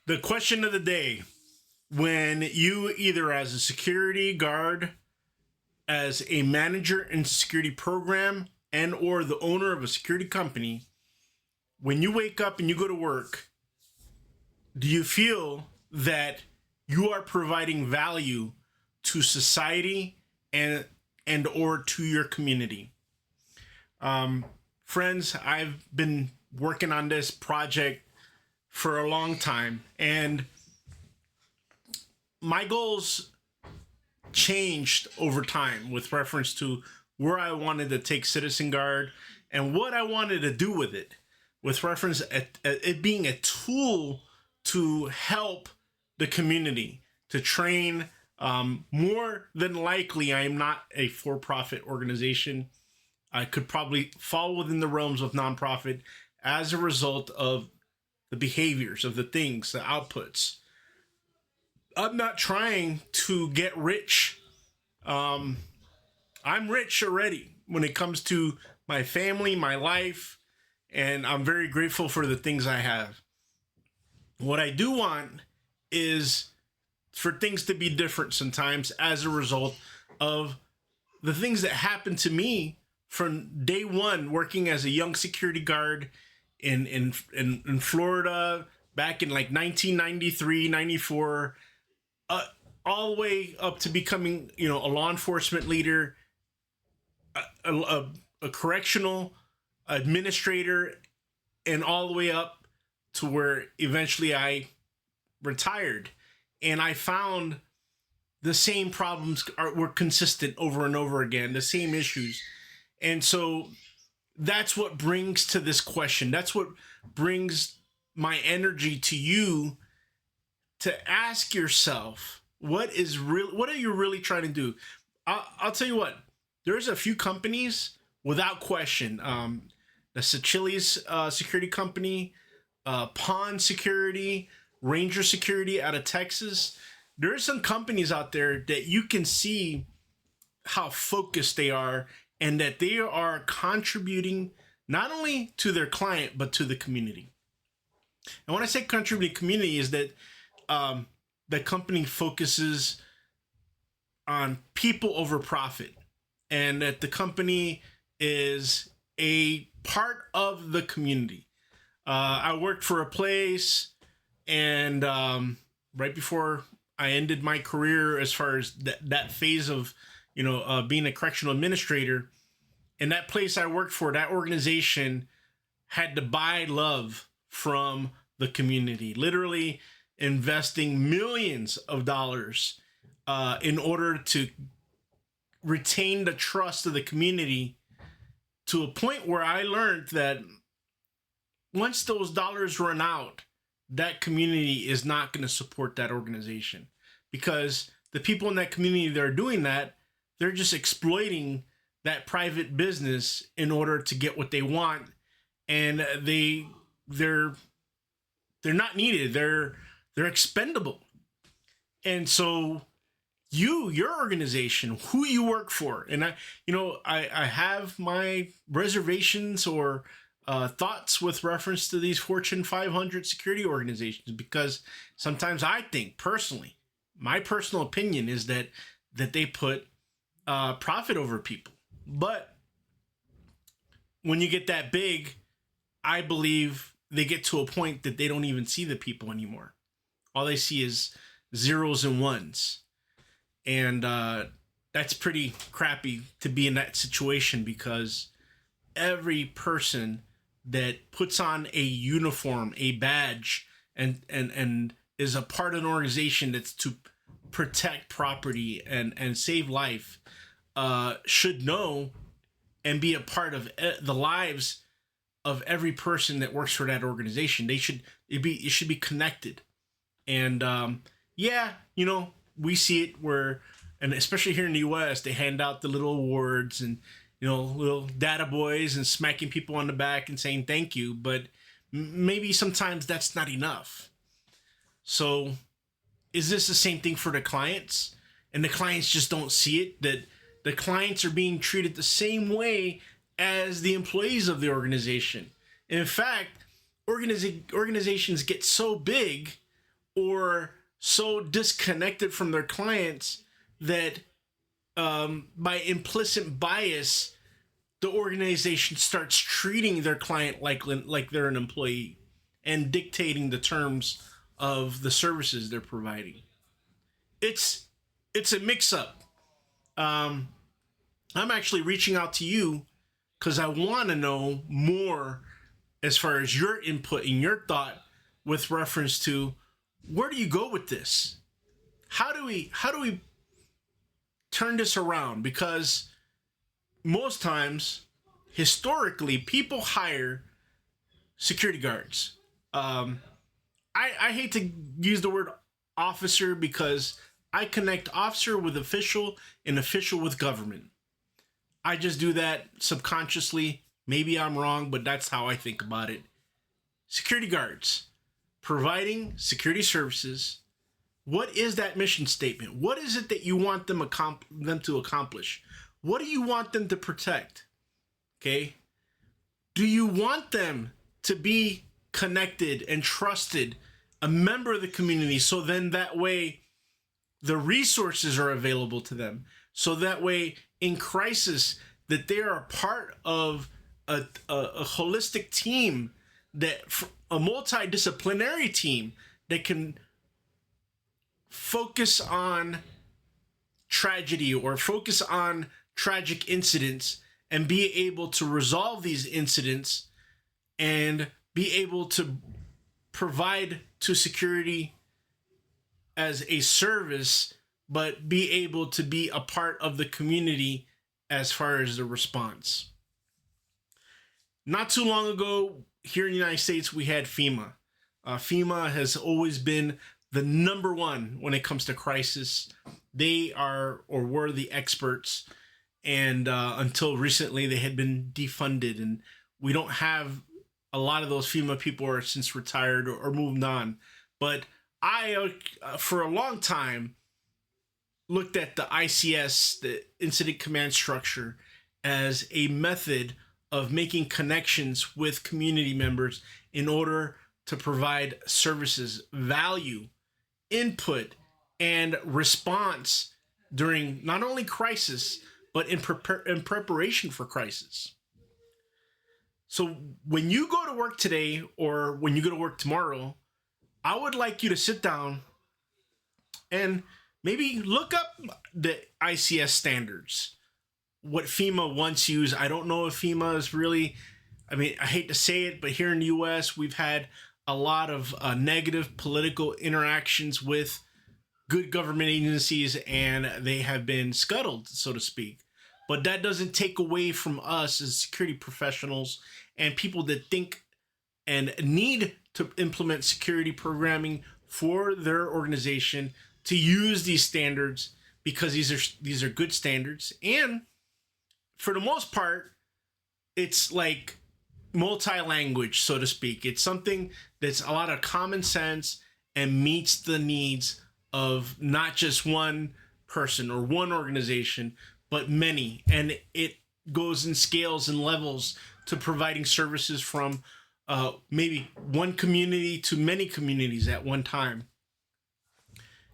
The question of the day: when you, either as a security guard, as a manager in security program, and or the owner of a security company, when you wake up and you go to work, do you feel that you are providing value to society and or to your community? Friends, I've been working on this project for a long time, and my goals changed over time with reference to where I wanted to take Citizen Guard and what I wanted to do with it, with reference at it being a tool to help the community, to train. More than likely, I am not a for-profit organization. I could probably fall within the realms of nonprofit as a result of the behaviors of the things, the outputs. I'm not trying to get rich. I'm rich already when it comes to my family, my life, and I'm very grateful for the things I have. What I do want is for things to be different sometimes as a result of the things that happened to me from day one working as a young security guard in Florida back in like 1993, 94, all the way up to becoming, a law enforcement leader, a correctional administrator, and all the way up to where eventually I retired. And I found the same problems were consistent over and over again, the same issues. And so that's what brings to this question. That's what brings my energy to you to ask yourself, what are you really trying to do? I'll tell you what, there's a few companies without question. The Sechilles security company, Pawn Security, Ranger Security out of Texas. There are some companies out there that you can see how focused they are and that they are contributing not only to their client, but to the community. And when I say contributing community is that the company focuses on people over profit, and that the company is a part of the community. I worked for a place, and right before I ended my career, as far as that phase of being a correctional administrator, in that place I worked for, that organization had to buy love from the community, literally investing millions of dollars in order to retain the trust of the community, to a point where I learned that once those dollars run out, that community is not going to support that organization, because the people in that community that are doing that, they're just exploiting that private business in order to get what they want, and they're not needed. They're expendable. And so your organization, who you work for, and I have my reservations or thoughts with reference to these Fortune 500 security organizations, because sometimes I think personally, my personal opinion is that they put profit over people. But when you get that big, I believe they get to a point that they don't even see the people anymore. All they see is zeros and ones. And that's pretty crappy to be in that situation, because every person that puts on a uniform, a badge, and is a part of an organization that's to protect property and save life, should know and be a part of the lives of every person that works for that organization. It should be connected. And we see it where, and especially here in the U.S., they hand out the little awards and little data boys and smacking people on the back and saying thank you. But maybe sometimes that's not enough. So is this the same thing for the clients? And the clients just don't see it, that the clients are being treated the same way as the employees of the organization. In fact, organizations get so big or so disconnected from their clients that by implicit bias, the organization starts treating their client like they're an employee and dictating the terms of the services they're providing. It's a mix up. I'm actually reaching out to you because I want to know more as far as your input and your thought with reference to where do you go with this? How do we turn this around? Because most times, historically, people hire security guards. I hate to use the word officer because I connect officer with official and official with government. I just do that subconsciously. Maybe I'm wrong, but that's how I think about it. Security guards providing security services. What is that mission statement? What is it that you want them to accomplish? What do you want them to protect? Okay. Do you want them to be connected and trusted, a member of the community, so then that way the resources are available to them, so that way in crisis that they are a part of a holistic team, that a multidisciplinary team that can focus on tragedy or focus on tragic incidents and be able to resolve these incidents and be able to provide to security as a service, but be able to be a part of the community as far as the response. Not too long ago, here in the United States, we had FEMA. FEMA has always been the number one when it comes to crisis. They are or were the experts, and until recently, they had been defunded, and we don't have a lot of those FEMA people are since retired or moved on. But I, for a long time, looked at the ICS, the Incident Command Structure, as a method of making connections with community members in order to provide services, value, input, and response during not only crisis, but in preparation for crisis. So when you go to work today or when you go to work tomorrow, I would like you to sit down and maybe look up the ICS standards, what FEMA once used. I don't know if FEMA is really, I mean, I hate to say it, but here in the US, we've had a lot of negative political interactions with good government agencies, and they have been scuttled, so to speak. But that doesn't take away from us as security professionals and people that think and need to implement security programming for their organization to use these standards, because these are good standards. And for the most part, it's like multi-language, so to speak. It's something that's a lot of common sense and meets the needs of not just one person or one organization, but many. And it goes in scales and levels to providing services from maybe one community to many communities at one time.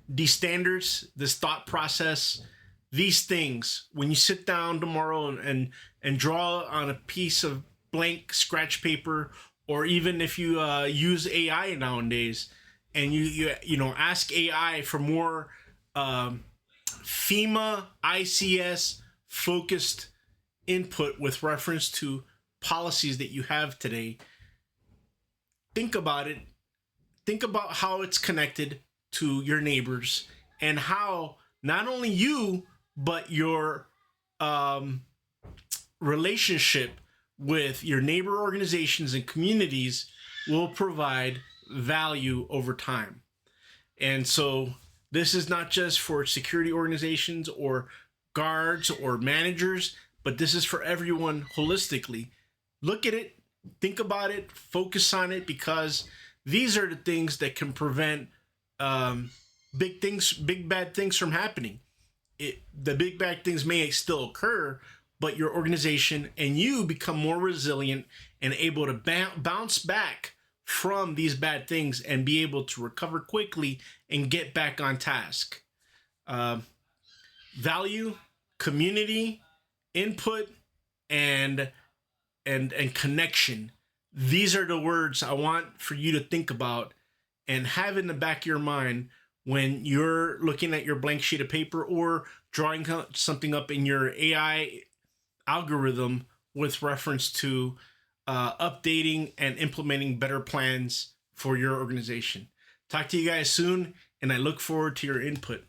These standards, this thought process, these things, when you sit down tomorrow and draw on a piece of blank scratch paper, or even if you use AI nowadays, and you know ask AI for more FEMA ICS focused input with reference to policies that you have today, think about it. Think about how it's connected to your neighbors, and how not only you but your relationship with your neighbor organizations and communities will provide value over time. And so this is not just for security organizations or guards or managers, but this is for everyone holistically. Look at it, think about it, focus on it, because these are the things that can prevent big bad things from happening. The big bad things may still occur, but your organization and you become more resilient and able to bounce back from these bad things and be able to recover quickly and get back on task. Um, Value, community, input, and and connection. These are the words I want for you to think about and have in the back of your mind when you're looking at your blank sheet of paper or drawing something up in your AI algorithm with reference to updating and implementing better plans for your organization. Talk to you guys soon, and I look forward to your input.